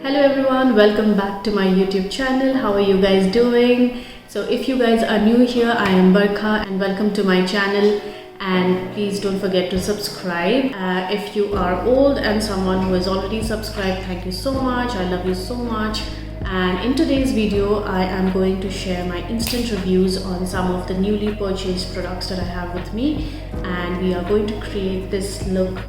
Hello everyone, welcome back to my YouTube channel. How are you guys doing? So if you guys are new here, I am Barkha and welcome to my channel, and please don't forget to subscribe. If you are old and someone who has already subscribed, thank you so much. I love you so much. And in today's video, I am going to share my instant reviews on some of the newly purchased products that I have with me, and we are going to create this look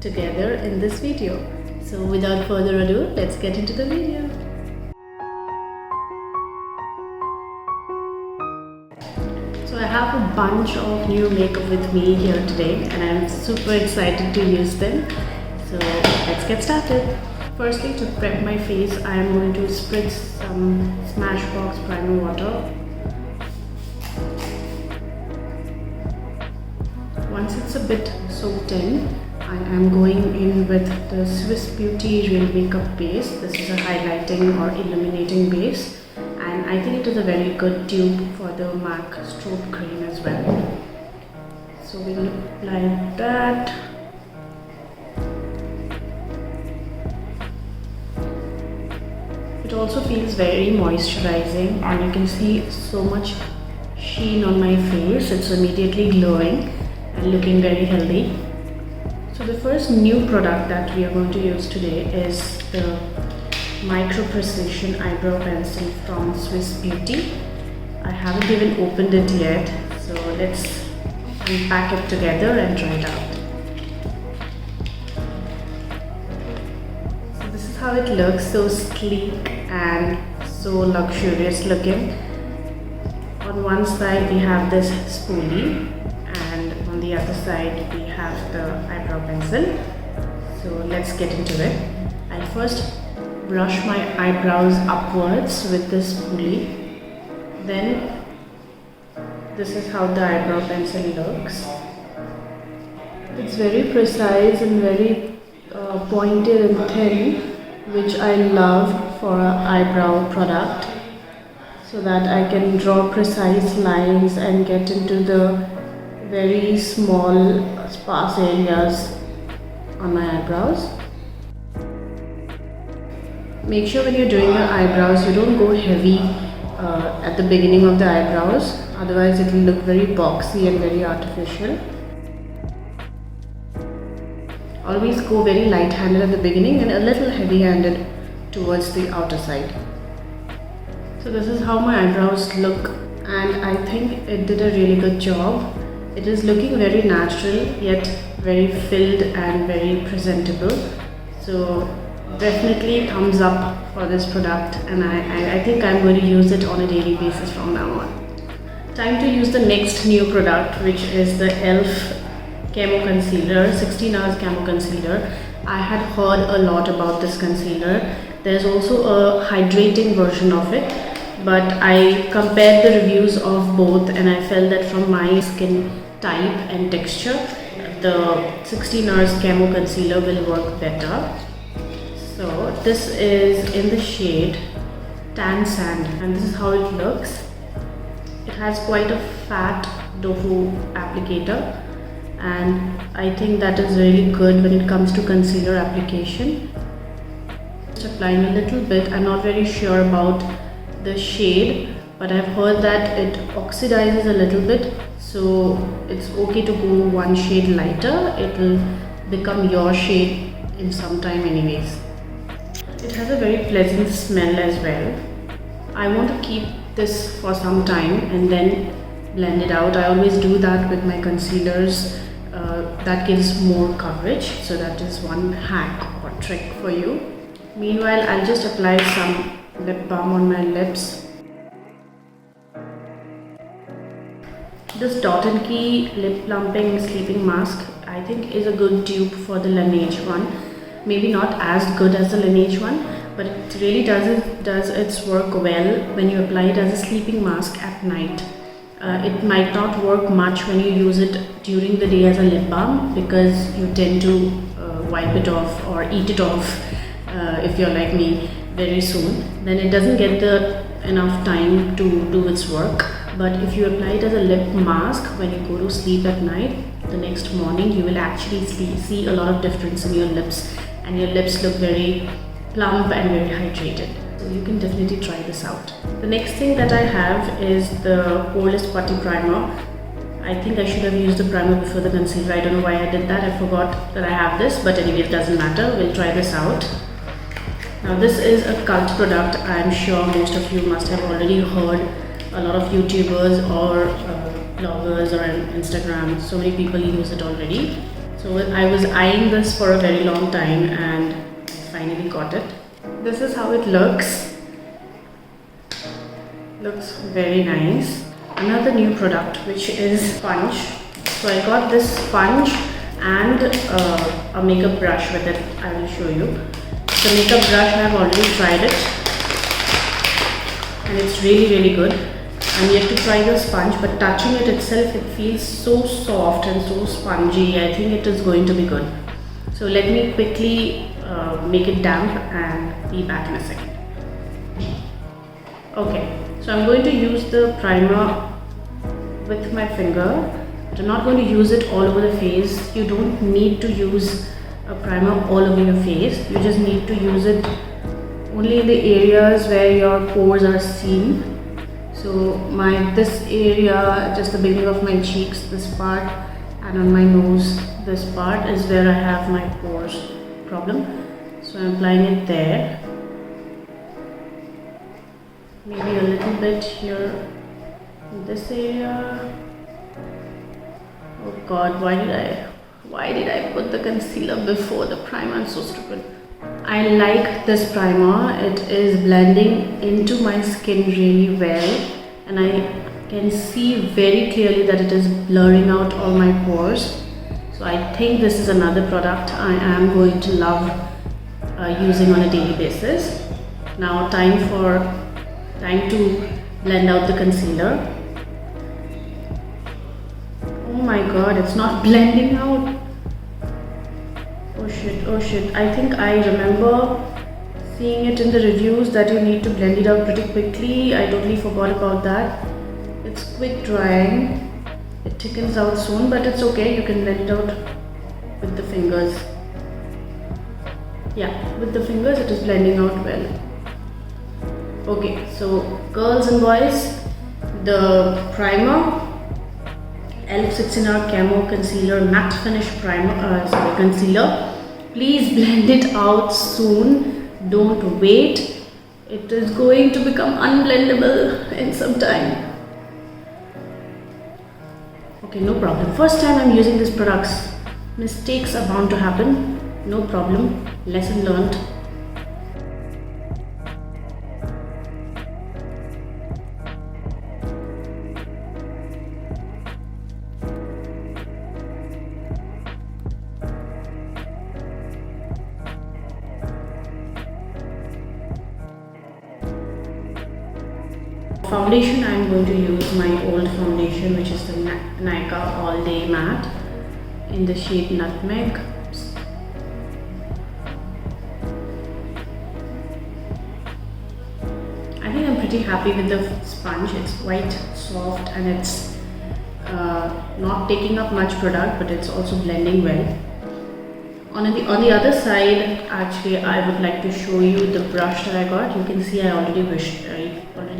together in this video. So without further ado, let's get into the video. So I have a bunch of new makeup with me here today and I'm super excited to use them. So let's get started. Firstly, to prep my face, I am going to spritz some Smashbox primer water. Once it's a bit soaked in, I am going in with the Swiss Beauty Real Makeup Base. This is a highlighting or illuminating base, and I think it is a very good dupe for the MAC Strobe Cream as well. So we will apply that. It also feels very moisturizing and you can see so much sheen on my face. It's immediately glowing and looking very healthy. So the first new product that we are going to use today is the Micro Precision Eyebrow Pencil from Swiss Beauty. I haven't even opened it yet, so let's unpack it together and try it out. So this is how it looks, so sleek and so luxurious looking. On one side we have this spoolie, and on the other side we have the eyebrow pencil. So let's get into it. I'll first brush my eyebrows upwards with this spoolie. Then this is how the eyebrow pencil looks. It's very precise and very pointed and thin, which I love for an eyebrow product, so that I can draw precise lines and get into the very small sparse areas on my eyebrows. Make sure when you're doing your eyebrows, you don't go heavy at the beginning of the eyebrows, otherwise it will look very boxy and very artificial. Always go very light-handed at the beginning and a little heavy-handed towards the outer side. So this is how my eyebrows look, and I think it did a really good job. It is looking very natural yet very filled and very presentable. So definitely thumbs up for this product, and I think I'm going to use it on a daily basis from now on. Time to use the next new product, which is the e.l.f. Camo Concealer, 16 Hours Camo Concealer. I had heard a lot about this concealer. There's also a hydrating version of it, but I compared the reviews of both and I felt that from my skin type and texture, the 16 Hours Camo Concealer will work better. So this is in the shade Tan Sand, and this is how it looks. It has quite a fat doe applicator, and I think that is really good when it comes to concealer application. Just applying a little bit. I'm not very sure about the shade, but I've heard that it oxidizes a little bit, so it's okay to go one shade lighter. It will become your shade in some time anyways. It has a very pleasant smell as well. I want to keep this for some time and then blend it out. I always do that with my concealers. That gives more coverage, so that is one hack or trick for you. Meanwhile, I'll just apply some lip balm on my lips. This Dot & Key Lip Plumping Sleeping Mask, I think, is a good dupe for the Laneige one. Maybe not as good as the Laneige one, but it really does its work well when you apply it as a sleeping mask at night. It might not work much when you use it during the day as a lip balm, because you tend to wipe it off or eat it off if you're like me very soon. Then it doesn't get enough time to do its work. But if you apply it as a lip mask when you go to sleep at night, the next morning you will actually see a lot of difference in your lips, and your lips look very plump and very hydrated. So you can definitely try this out. The next thing that I have is the Poreless Putty Primer. I think I should have used the primer before the concealer. I don't know why I did that. I forgot that I have this, but anyway, it doesn't matter. We'll try this out. Now this is a cult product. I'm sure most of you must have already heard. A lot of YouTubers or bloggers or on Instagram, so many people use it already. So I was eyeing this for a very long time and I finally got it. This is how it looks. Looks very nice. Another new product, which is sponge. So I got this sponge and a makeup brush with it. I will show you. The makeup brush, I have already tried it and it's really good. I'm yet to try the sponge, but touching it itself, it feels so soft and so spongy. I think it is going to be good. So let me quickly make it damp and be back in a second. Okay, so I'm going to use the primer with my finger, but I'm not going to use it all over the face. You don't need to use a primer all over your face. You just need to use it only in the areas where your pores are seen. So this area, just the beginning of my cheeks, this part, and on my nose, this part is where I have my pores problem. So I'm applying it there. Maybe a little bit here in this area. Oh God, why did I put the concealer before the primer? I'm so stupid. I like this primer. It is blending into my skin really well and I can see very clearly that it is blurring out all my pores. So I think this is another product I am going to love using on a daily basis. Now time to blend out the concealer. Oh my God, it's not blending out. Oh shit, I think I remember seeing it in the reviews that you need to blend it out pretty quickly. I totally forgot about that. It's quick drying. It thickens out soon, but it's okay. You can blend it out with the fingers. Yeah, with the fingers it is blending out well. Okay, so girls and boys, the primer, e.l.f. 6-in-1 Camo Concealer Matte Finish Concealer. Please blend it out soon. Don't wait. It is going to become unblendable in some time. Okay, no problem. First time I'm using these products. Mistakes are bound to happen. No problem. Lesson learned. Foundation, I'm going to use my old foundation, which is the Nykaa All Day Matte in the shade Nutmeg. I think I'm pretty happy with the sponge. It's quite soft and it's not taking up much product, but it's also blending well. On the other side, actually, I would like to show you the brush that I got. You can see I already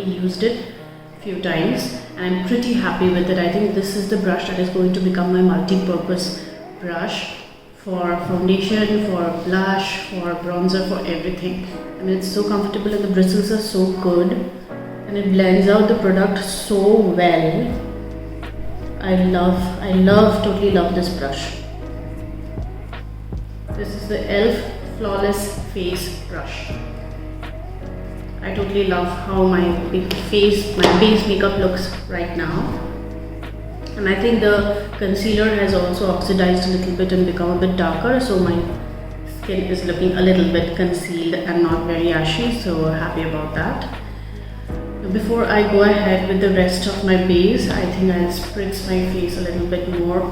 used it a few times and I'm pretty happy with it. I think this is the brush that is going to become my multi-purpose brush for foundation, for blush, for bronzer, for everything. I mean, it's so comfortable and the bristles are so good and it blends out the product so well. Totally love this brush. This is the e.l.f. Flawless Face Brush. I totally love how my base makeup looks right now. And I think the concealer has also oxidized a little bit and become a bit darker, so my skin is looking a little bit concealed and not very ashy, so happy about that. Before I go ahead with the rest of my base, I think I'll spritz my face a little bit more.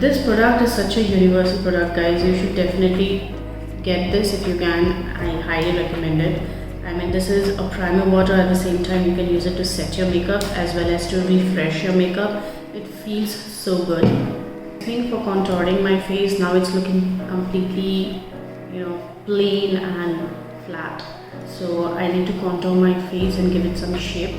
This product is such a universal product, guys. You should definitely get this if you can. I highly recommend it. I mean, this is a primer water. At the same time, you can use it to set your makeup as well as to refresh your makeup. It feels so good. think for contouring my face, now it's looking completely, plain and flat. So I need to contour my face and give it some shape.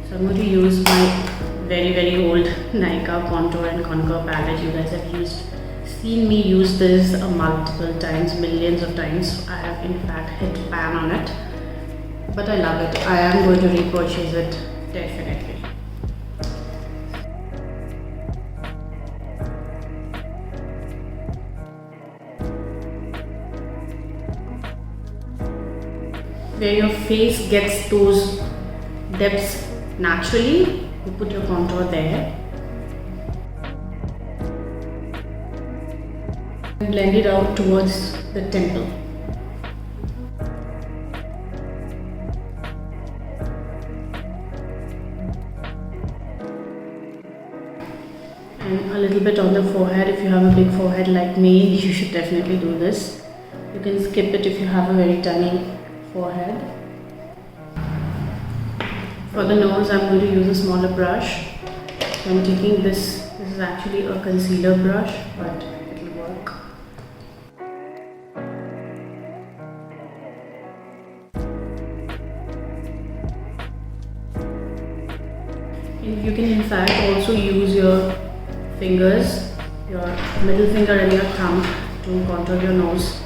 So I'm going to use my very old Nykaa contour and contour palette. You guys have seen me use this multiple times, millions of times. I have in fact hit pan on it, but I love it. I am going to repurchase it definitely. Where your face gets those depths naturally, you put your contour there. And blend it out towards the temple. And a little bit on the forehead. If you have a big forehead like me, you should definitely do this. You can skip it if you have a very tiny forehead. For the nose, I'm going to use a smaller brush. So I'm taking this is actually a concealer brush, but it will work. And you can in fact also use your fingers, your middle finger and your thumb to contour your nose.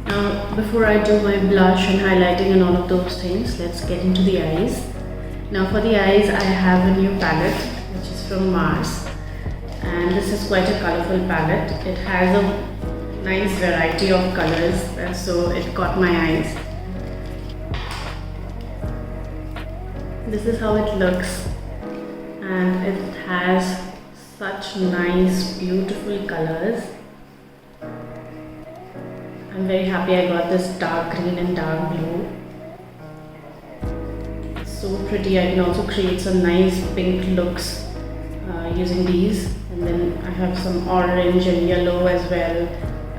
Now, before I do my blush and highlighting and all of those things, let's get into the eyes. Now for the eyes, I have a new palette which is from Mars, and this is quite a colorful palette. It has a nice variety of colors, and so it caught my eyes. This is how it looks, and it has such nice, beautiful colors. I'm very happy I got this dark green and dark blue. It's so pretty. I can also create some nice pink looks using these. And then I have some orange and yellow as well.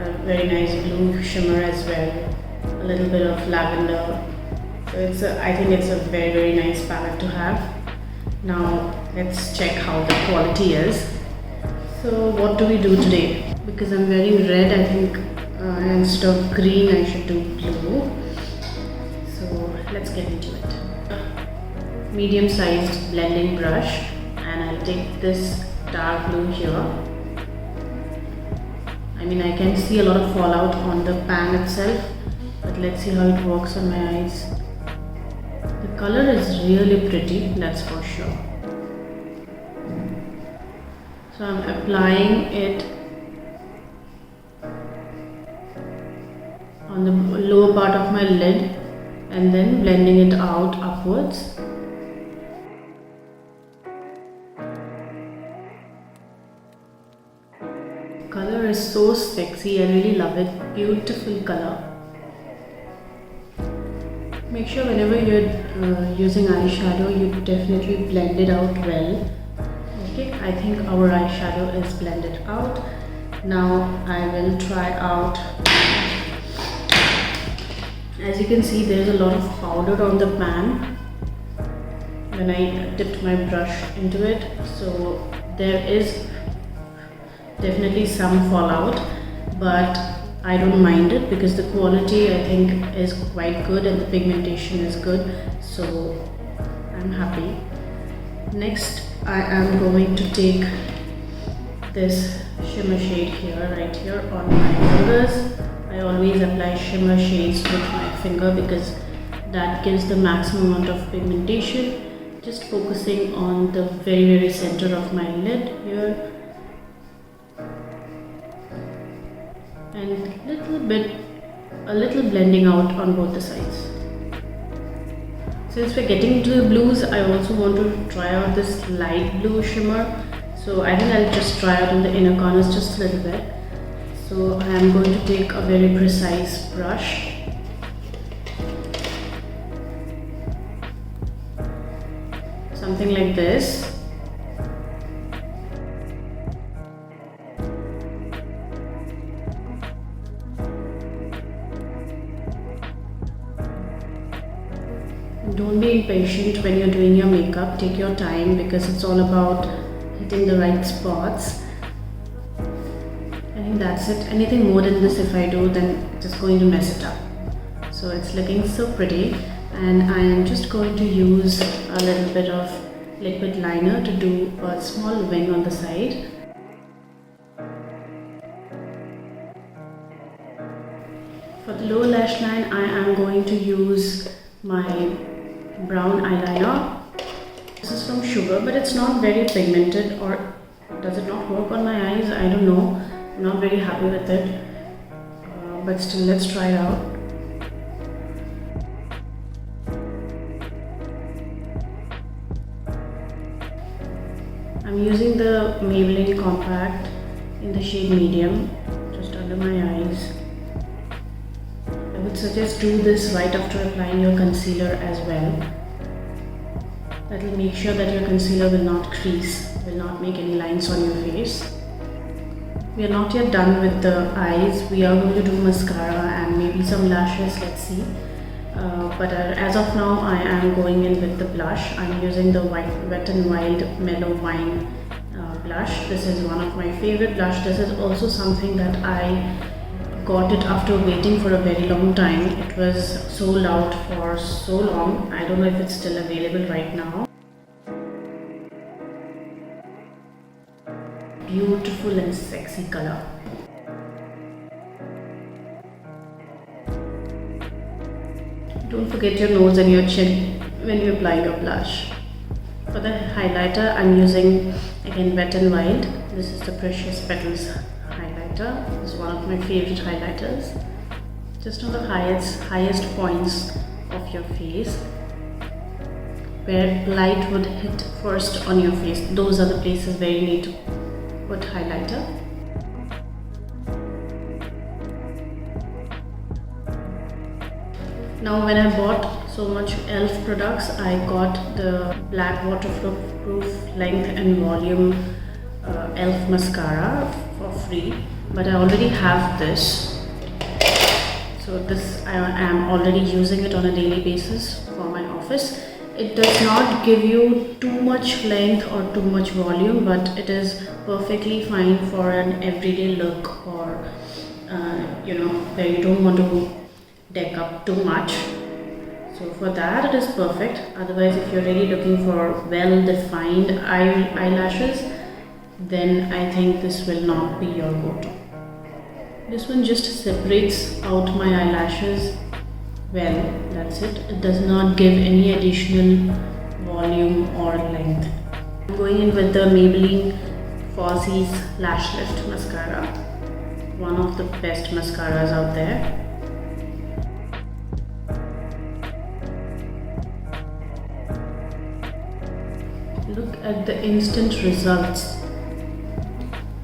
A very nice blue shimmer as well. A little bit of lavender. So I think it's a very nice palette to have. Now let's check how the quality is. So what do we do today? Because I'm wearing red, I think instead of green I should do blue. So let's get into it. Medium sized blending brush, and I'll take this dark blue here. I mean, I can see a lot of fallout on the pan itself, but let's see how it works on my eyes. The color is really pretty, that's for sure. So I'm applying it on the lower part of my lid and then blending it out upwards. Color is so sexy, I really love it. Beautiful color. Make sure whenever you're using eyeshadow, you definitely blend it out well. Okay, I think our eyeshadow is blended out. Now I will try out. As you can see, there is a lot of powder on the pan when I dipped my brush into it. So there is definitely some fallout, but I don't mind it because the quality I think is quite good and the pigmentation is good, so I'm happy. Next I am going to take this shimmer shade here, right here on my fingers. I always apply shimmer shades with my finger because that gives the maximum amount of pigmentation. Just focusing on the very center of my lid here. And a little blending out on both the sides. Since we're getting into the blues, I also want to try out this light blue shimmer. So I think I'll just try out in the inner corners just a little bit. So I am going to take a very precise brush. Something like this. Don't be impatient when you're doing your makeup. Take your time because it's all about hitting the right spots. I think that's it. Anything more than this, if I do, then it's just going to mess it up. So it's looking so pretty, and I am just going to use a little bit of liquid liner to do a small wing on the side. For the lower lash line, I am going to use my brown eyeliner. This is from Sugar, but it's not very pigmented, or does it not work on my eyes? I don't know. I'm not very happy with it, but still, let's try it out. I'm using the Maybelline Compact in the shade medium, just under my eyes. I would suggest do this right after applying your concealer as well. That will make sure that your concealer will not crease, will not make any lines on your face. We are not yet done with the eyes. We are going to do mascara and maybe some lashes, let's see. But as of now, I am going in with the blush. I'm using the Wet n Wild Mellow Wine blush. This is one of my favorite blush. This is also something that I got it after waiting for a very long time. It was sold out for so long. I don't know if it's still available right now. Beautiful and sexy color. Don't forget your nose and your chin when you apply your blush. For the highlighter, I'm using again Wet n Wild. This is the Precious Petals highlighter. This is one of my favorite highlighters. Just on the highest points of your face, where light would hit first on your face. Those are the places where you need to put highlighter. Now when I bought so much e.l.f. products, I got the black waterproof length and volume e.l.f. mascara for free, but I already have this. So this I am already using it on a daily basis for my office. It does not give you too much length or too much volume, but it is perfectly fine for an everyday look, or where you don't want to deck up too much. So for that it is perfect. Otherwise, if you're really looking for well-defined eyelashes, then I think this will not be your go-to. This one just separates out my eyelashes well, that's it. It does not give any additional volume or length. I'm going in with the Maybelline Falsies Lash Lift Mascara, one of the best mascaras out there. Look at the instant results.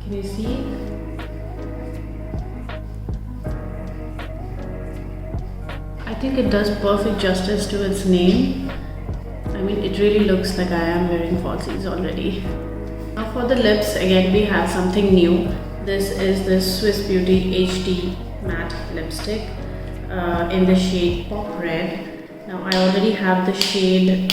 Can you see? I think it does perfect justice to its name. I mean, it really looks like I am wearing falsies already. Now for the lips, again we have something new. This is the Swiss Beauty HD Matte Lipstick in the shade Pop Red. Now I already have the shade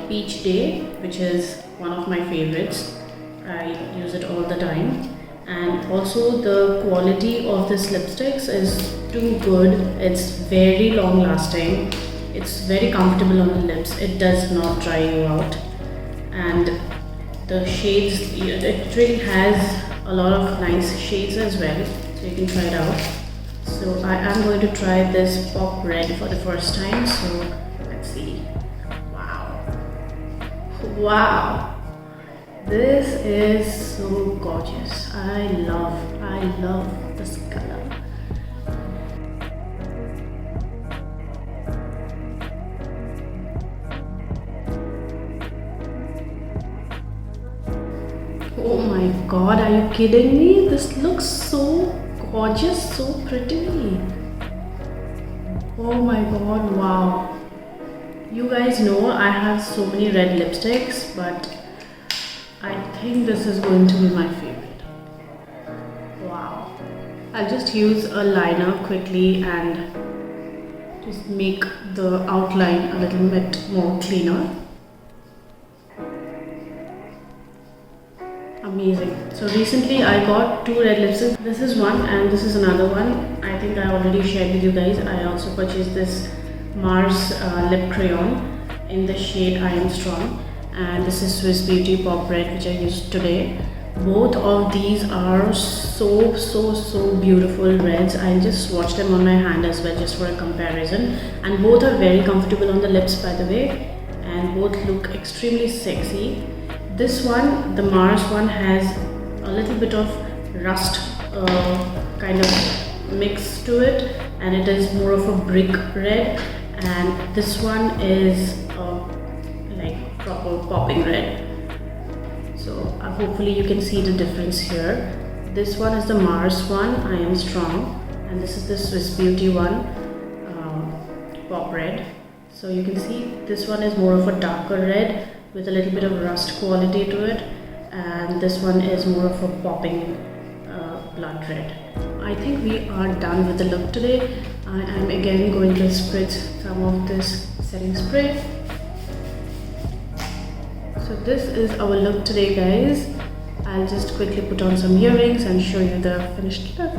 Peach Day, which is one of my favorites. I use it all the time. And also the quality of this lipsticks is too good. It's very long lasting. It's very comfortable on the lips. It does not dry you out. And the shades, it really has a lot of nice shades as well. So you can try it out. So I am going to try this Pop Red for the first time. So let's see. Wow. Wow. This is so gorgeous. I love this color. Oh my god, are you kidding me? This looks so gorgeous, so pretty. Oh my god, wow. You guys know I have so many red lipsticks, but I think this is going to be my favorite. Wow. I'll just use a liner quickly and just make the outline a little bit more cleaner. Amazing. So recently I got two red lipsticks. This is one and this is another one. I think I already shared with you guys. I also purchased this Mars lip crayon in the shade I Am Strong, and this is Swiss Beauty Pop Red, which I used today. Both of these are so beautiful reds. I'll just swatch them on my hand as well, just for a comparison, and both are very comfortable on the lips, by the way, and both look extremely sexy. This one, the Mars one, has a little bit of rust kind of mix to it, and it is more of a brick red, and this one is like proper popping red. So hopefully you can see the difference here. This one is the Mars one, I Am Strong, and this is the Swiss Beauty one, Pop Red. So you can see this one is more of a darker red with a little bit of rust quality to it, and this one is more of a popping blood red. I think we are done with the look today. I am again going to spritz some of this setting spray. So this is our look today, guys. I'll just quickly put on some earrings and show you the finished look.